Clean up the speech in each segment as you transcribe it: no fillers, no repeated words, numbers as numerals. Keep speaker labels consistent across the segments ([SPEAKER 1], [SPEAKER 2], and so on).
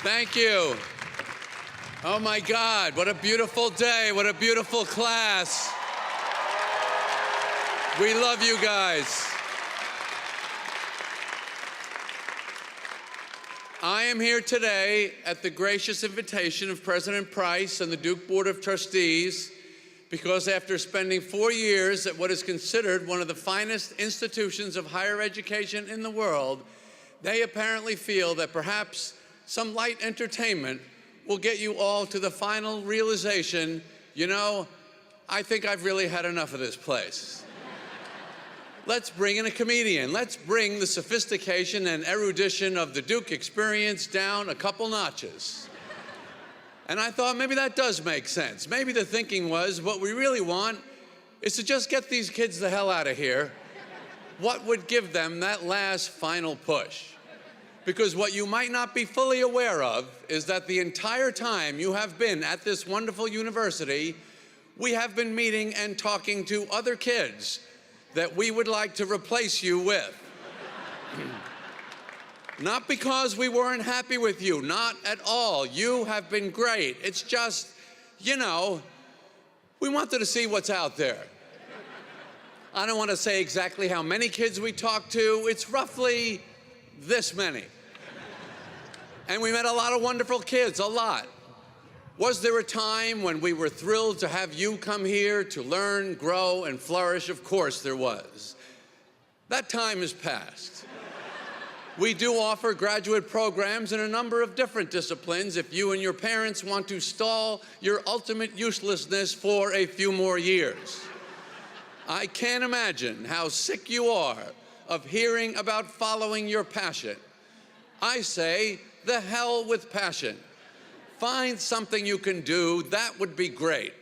[SPEAKER 1] Thank you. Oh my God, what a beautiful day, what a beautiful class. We love you guys. I am here today at the gracious invitation of President Price and the Duke Board of Trustees because after spending 4 years at what is considered one of the finest institutions of higher education in the world, they apparently feel that perhaps some light entertainment will get you all to the final realization, you know, I think I've really had enough of this place. Let's bring in a comedian. Let's bring the sophistication and erudition of the Duke experience down a couple notches. And I thought maybe that does make sense. Maybe the thinking was what we really want is to just get these kids the hell out of here. What would give them that last final push? Because what you might not be fully aware of is that the entire time you have been at this wonderful university, we have been meeting and talking to other kids that we would like to replace you with. Not because we weren't happy with you, not at all. You have been great. It's just, you know, we wanted to see what's out there. I don't want to say exactly how many kids we talked to. It's roughly this many. And we met a lot of wonderful kids, a lot. Was there a time when we were thrilled to have you come here to learn, grow, and flourish? Of course there was. That time has passed. We do offer graduate programs in a number of different disciplines if you and your parents want to stall your ultimate uselessness for a few more years. I can't imagine how sick you are of hearing about following your passion. I say, the hell with passion. Find something you can do, that would be great.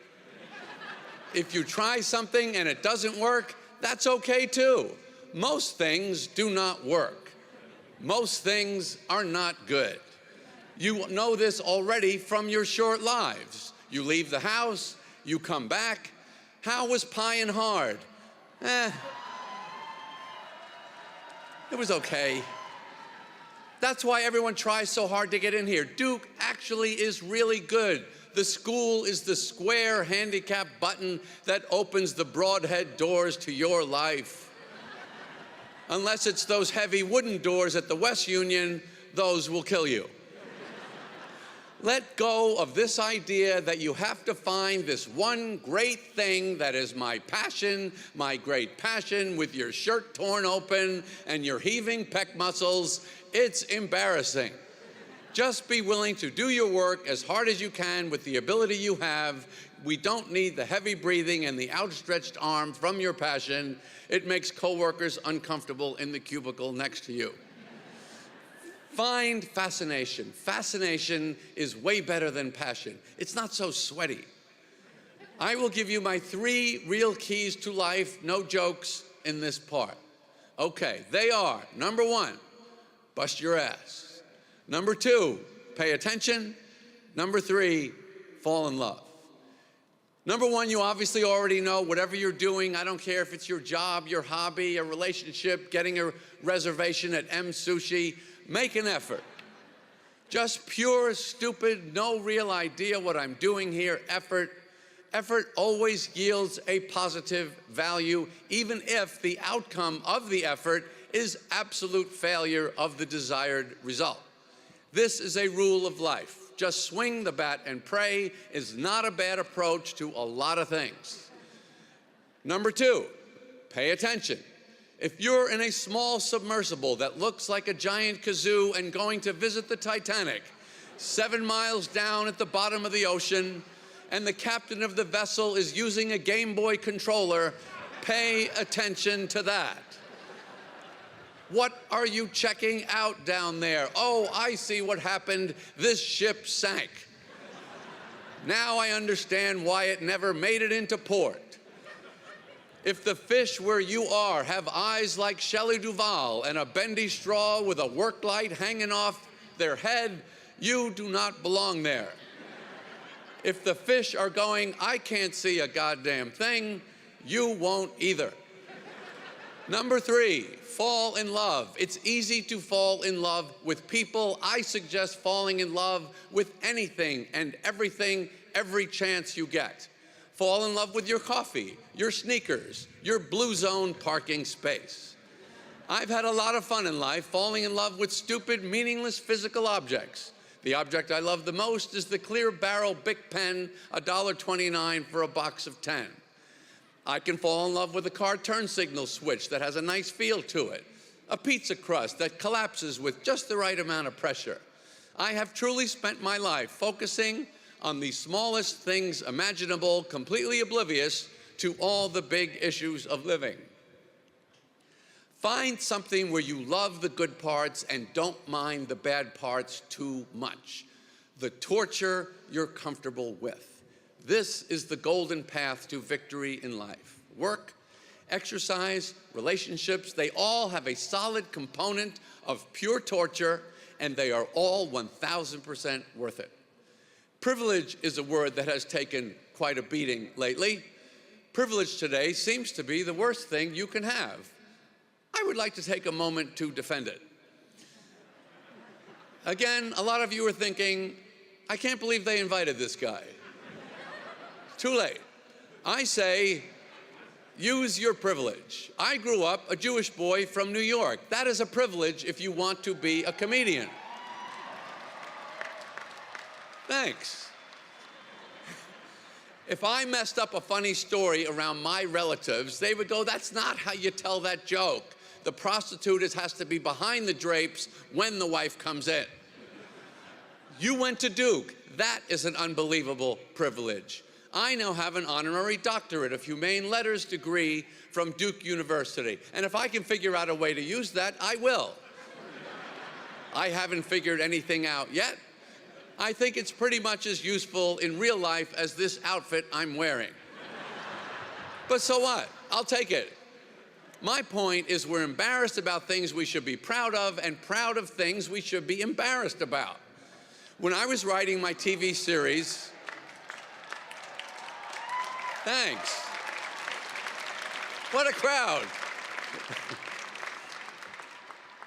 [SPEAKER 1] If you try something and it doesn't work, that's okay too. Most things do not work. Most things are not good. You know this already from your short lives. You leave the house, you come back. How was Pie and Hard? It was okay. That's why everyone tries so hard to get in here. Duke actually is really good. The school is the square handicap button that opens the broadhead doors to your life. Unless it's those heavy wooden doors at the West Union, those will kill you. Let go of this idea that you have to find this one great thing that is my passion, my great passion, with your shirt torn open and your heaving pec muscles. It's embarrassing. Just be willing to do your work as hard as you can with the ability you have. We don't need the heavy breathing and the outstretched arm from your passion. It makes coworkers uncomfortable in the cubicle next to you. Find fascination. Fascination is way better than passion. It's not so sweaty. I will give you my 3 real keys to life, no jokes in this part. Okay, they are, number 1, bust your ass. Number 2, pay attention. Number 3, fall in love. Number 1, you obviously already know, whatever you're doing, I don't care if it's your job, your hobby, a relationship, getting a reservation at M Sushi, make an effort. Just pure, stupid, no real idea what I'm doing here effort. Effort always yields a positive value, even if the outcome of the effort is absolute failure of the desired result. This is a rule of life. Just swing the bat and pray is not a bad approach to a lot of things. Number 2, pay attention. If you're in a small submersible that looks like a giant kazoo and going to visit the Titanic, 7 miles down at the bottom of the ocean, and the captain of the vessel is using a Game Boy controller, pay attention to that. What are you checking out down there? Oh, I see what happened. This ship sank. Now I understand why it never made it into port. If the fish where you are have eyes like Shelley Duvall and a bendy straw with a work light hanging off their head, you do not belong there. If the fish are going, I can't see a goddamn thing, you won't either. Number 3, fall in love. It's easy to fall in love with people. I suggest falling in love with anything and everything every chance you get. Fall in love with your coffee, your sneakers, your blue zone parking space. I've had a lot of fun in life falling in love with stupid, meaningless physical objects. The object I love the most is the clear barrel Bic pen, $1.29 for a box of 10. I can fall in love with a car turn signal switch that has a nice feel to it, a pizza crust that collapses with just the right amount of pressure. I have truly spent my life focusing on the smallest things imaginable, completely oblivious to all the big issues of living. Find something where you love the good parts and don't mind the bad parts too much. The torture you're comfortable with. This is the golden path to victory in life. Work, exercise, relationships, they all have a solid component of pure torture, and they are all 1,000% worth it. Privilege is a word that has taken quite a beating lately. Privilege today seems to be the worst thing you can have. I would like to take a moment to defend it. Again, a lot of you are thinking, I can't believe they invited this guy. Too late. I say, use your privilege. I grew up a Jewish boy from New York. That is a privilege if you want to be a comedian. Thanks. If I messed up a funny story around my relatives, they would go, that's not how you tell that joke. The prostitute has to be behind the drapes when the wife comes in. You went to Duke. That is an unbelievable privilege. I now have an honorary doctorate of humane letters degree from Duke University. And if I can figure out a way to use that, I will. I haven't figured anything out yet. I think it's pretty much as useful in real life as this outfit I'm wearing. But so what? I'll take it. My point is we're embarrassed about things we should be proud of and proud of things we should be embarrassed about. When I was writing my TV series, thanks. What a crowd.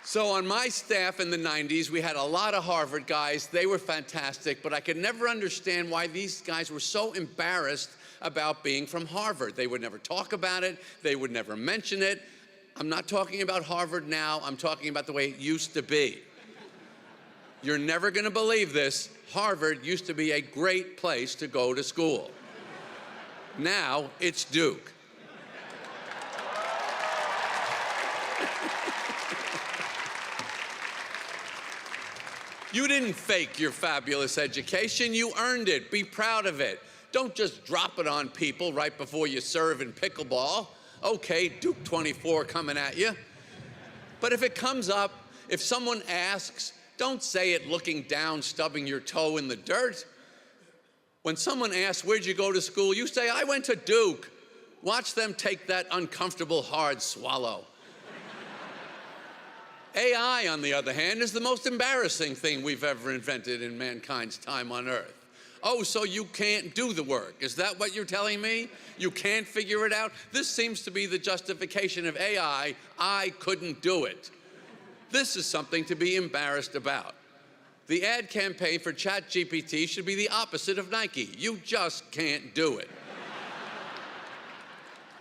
[SPEAKER 1] So on my staff in the 90s, we had a lot of Harvard guys. They were fantastic, but I could never understand why these guys were so embarrassed about being from Harvard. They would never talk about it. They would never mention it. I'm not talking about Harvard now. I'm talking about the way it used to be. You're never going to believe this. Harvard used to be a great place to go to school. Now it's Duke. You didn't fake your fabulous education. You earned it. Be proud of it. Don't just drop it on people right before you serve in pickleball. Okay, Duke 24 coming at you. But if it comes up, if someone asks, don't say it looking down, stubbing your toe in the dirt. When someone asks, where'd you go to school? You say, I went to Duke. Watch them take that uncomfortable, hard swallow. AI, on the other hand, is the most embarrassing thing we've ever invented in mankind's time on Earth. Oh, so you can't do the work. Is that what you're telling me? You can't figure it out? This seems to be the justification of AI. I couldn't do it. This is something to be embarrassed about. The ad campaign for ChatGPT should be the opposite of Nike. You just can't do it.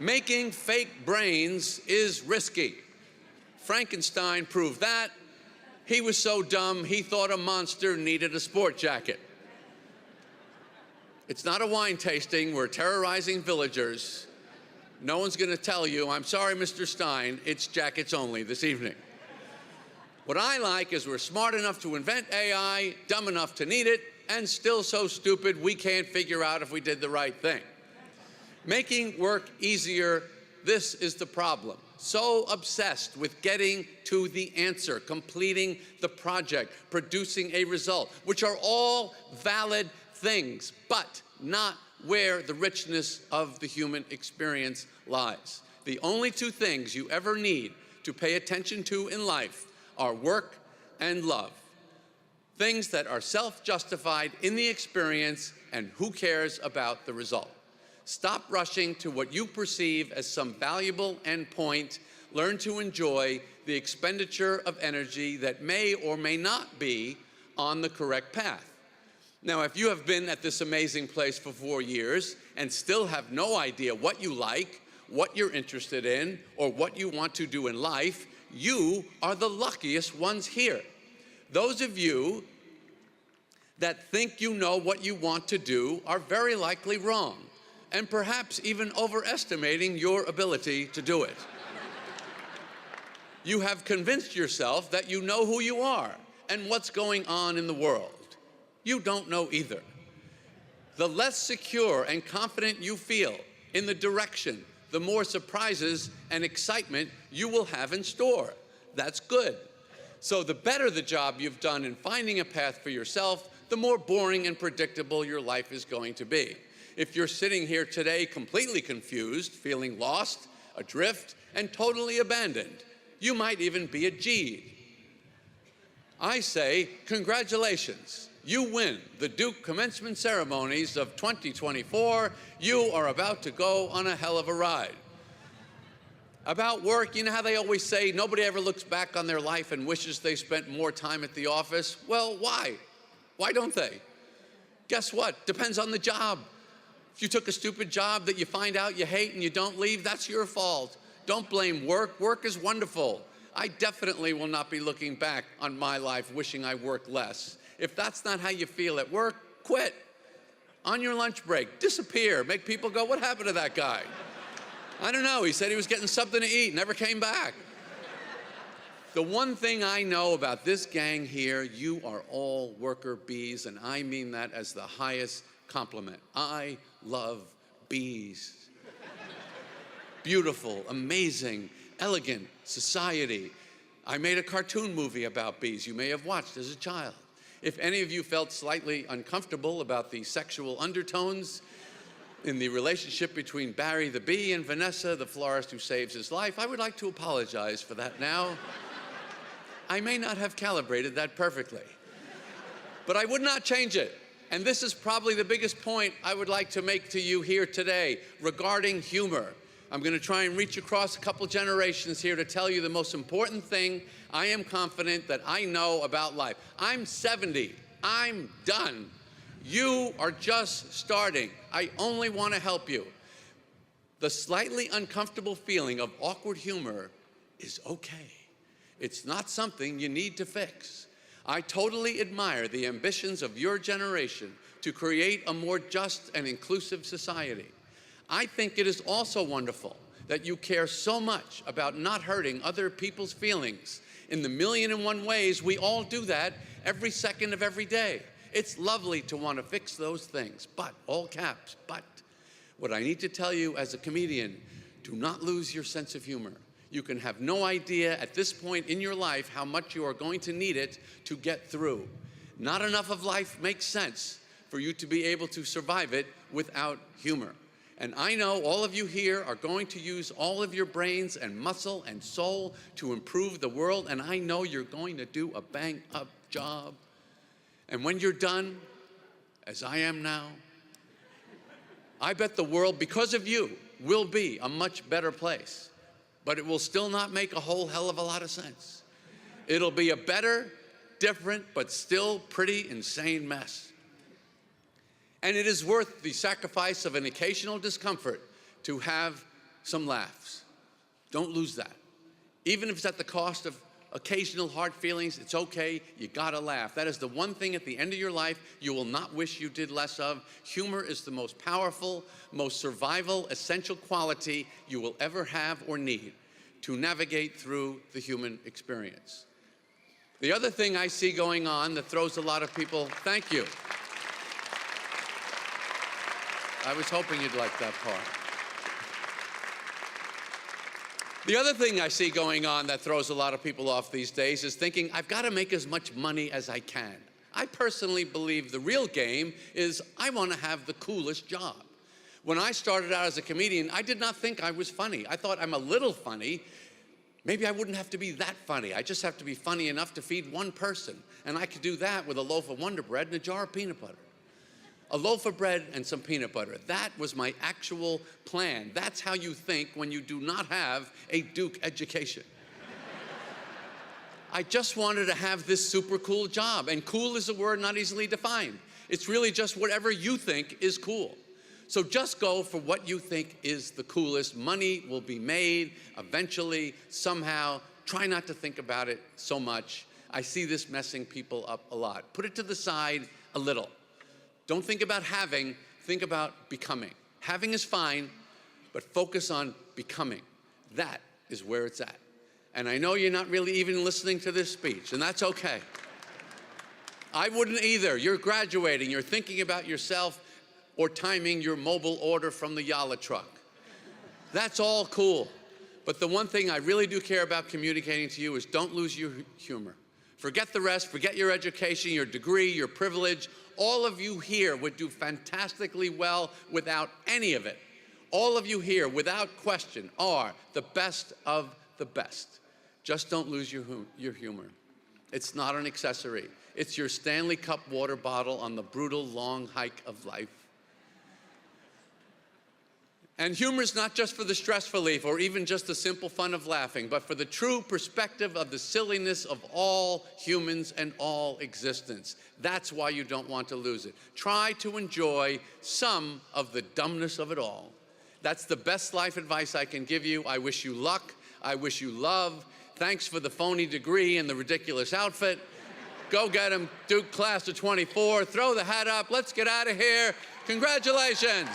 [SPEAKER 1] Making fake brains is risky. Frankenstein proved that. He was so dumb, he thought a monster needed a sport jacket. It's not a wine tasting. We're terrorizing villagers. No one's going to tell you, I'm sorry, Mr. Stein, it's jackets only this evening. What I like is we're smart enough to invent AI, dumb enough to need it, and still so stupid we can't figure out if we did the right thing. Making work easier, this is the problem. So obsessed with getting to the answer, completing the project, producing a result, which are all valid things, but not where the richness of the human experience lies. The only two things you ever need to pay attention to in life are work and love. Things that are self-justified in the experience, and who cares about the result? Stop rushing to what you perceive as some valuable endpoint. learn to enjoy the expenditure of energy that may or may not be on the correct path. Now, if you have been at this amazing place for 4 years and still have no idea what you like, what you're interested in, or what you want to do in life, you are the luckiest ones here. Those of you that think you know what you want to do are very likely wrong, and perhaps even overestimating your ability to do it. You have convinced yourself that you know who you are and what's going on in the world. You don't know either. The less secure and confident you feel in the direction, the more surprises and excitement you will have in store. That's good. So the better the job you've done in finding a path for yourself, the more boring and predictable your life is going to be. If you're sitting here today completely confused, feeling lost, adrift, and totally abandoned, you might even be a G. I say, congratulations. You win the Duke commencement ceremonies of 2024. You are about to go on a hell of a ride. About work, you know how they always say nobody ever looks back on their life and wishes they spent more time at the office? Well, why? Why don't they? Guess what? Depends on the job. If you took a stupid job that you find out you hate and you don't leave, that's your fault. Don't blame work. Work is wonderful. I definitely will not be looking back on my life wishing I worked less. If that's not how you feel at work, quit. On your lunch break, disappear. Make people go, what happened to that guy? I don't know. He said he was getting something to eat, never came back. The one thing I know about this gang here, you are all worker bees, and I mean that as the highest compliment. I love bees. Beautiful, amazing, elegant society. I made a cartoon movie about bees you may have watched as a child. If any of you felt slightly uncomfortable about the sexual undertones in the relationship between Barry the bee and Vanessa, the florist who saves his life, I would like to apologize for that now. I may not have calibrated that perfectly, but I would not change it. And this is probably the biggest point I would like to make to you here today regarding humor. I'm going to try and reach across a couple generations here to tell you the most important thing I am confident that I know about life. I'm 70. I'm done. You are just starting. I only want to help you. The slightly uncomfortable feeling of awkward humor is okay. It's not something you need to fix. I totally admire the ambitions of your generation to create a more just and inclusive society. I think it is also wonderful that you care so much about not hurting other people's feelings. In the million and one ways, we all do that every second of every day. It's lovely to want to fix those things, but, all caps, but, what I need to tell you as a comedian, do not lose your sense of humor. You can have no idea at this point in your life how much you are going to need it to get through. Not enough of life makes sense for you to be able to survive it without humor. And I know all of you here are going to use all of your brains and muscle and soul to improve the world, and I know you're going to do a bang-up job. And when you're done, as I am now, I bet the world, because of you, will be a much better place. But it will still not make a whole hell of a lot of sense. It'll be a better, different, but still pretty insane mess. And it is worth the sacrifice of an occasional discomfort to have some laughs. Don't lose that. Even if it's at the cost of occasional hard feelings, it's okay, you gotta laugh. That is the one thing at the end of your life you will not wish you did less of. Humor is the most powerful, most survival, essential quality you will ever have or need to navigate through the human experience. The other thing I see going on that throws a lot of people, thank you. I was hoping you'd like that part. The other thing I see going on that throws a lot of people off these days is thinking, I've got to make as much money as I can. I personally believe the real game is I want to have the coolest job. When I started out as a comedian, I did not think I was funny. I thought I'm a little funny. Maybe I wouldn't have to be that funny. I just have to be funny enough to feed one person. And I could do that with a loaf of Wonder Bread and a jar of peanut butter. a loaf of bread and some peanut butter. That was my actual plan. That's how you think when you do not have a Duke education. I just wanted to have this super cool job, and cool is a word not easily defined. It's really just whatever you think is cool. So just go for what you think is the coolest. Money will be made eventually, somehow. Try not to think about it so much. I see this messing people up a lot. Put it to the side a little. Don't think about having, think about becoming. Having is fine, but focus on becoming. That is where it's at. And I know you're not really even listening to this speech, and that's okay. I wouldn't either. You're graduating, you're thinking about yourself or timing your mobile order from the Yalla truck. That's all cool. But the one thing I really do care about communicating to you is don't lose your humor. Forget the rest, forget your education, your degree, your privilege. All of you here would do fantastically well without any of it. All of you here, without question, are the best of the best. Just don't lose your humor. It's not an accessory. It's your Stanley Cup water bottle on the brutal long hike of life. And humor is not just for the stress relief or even just the simple fun of laughing, but for the true perspective of the silliness of all humans and all existence. That's why you don't want to lose it. Try to enjoy some of the dumbness of it all. That's the best life advice I can give you. I wish you luck. I wish you love. Thanks for the phony degree and the ridiculous outfit. Go get him, Duke class of '24. Throw the hat up. Let's get out of here. Congratulations.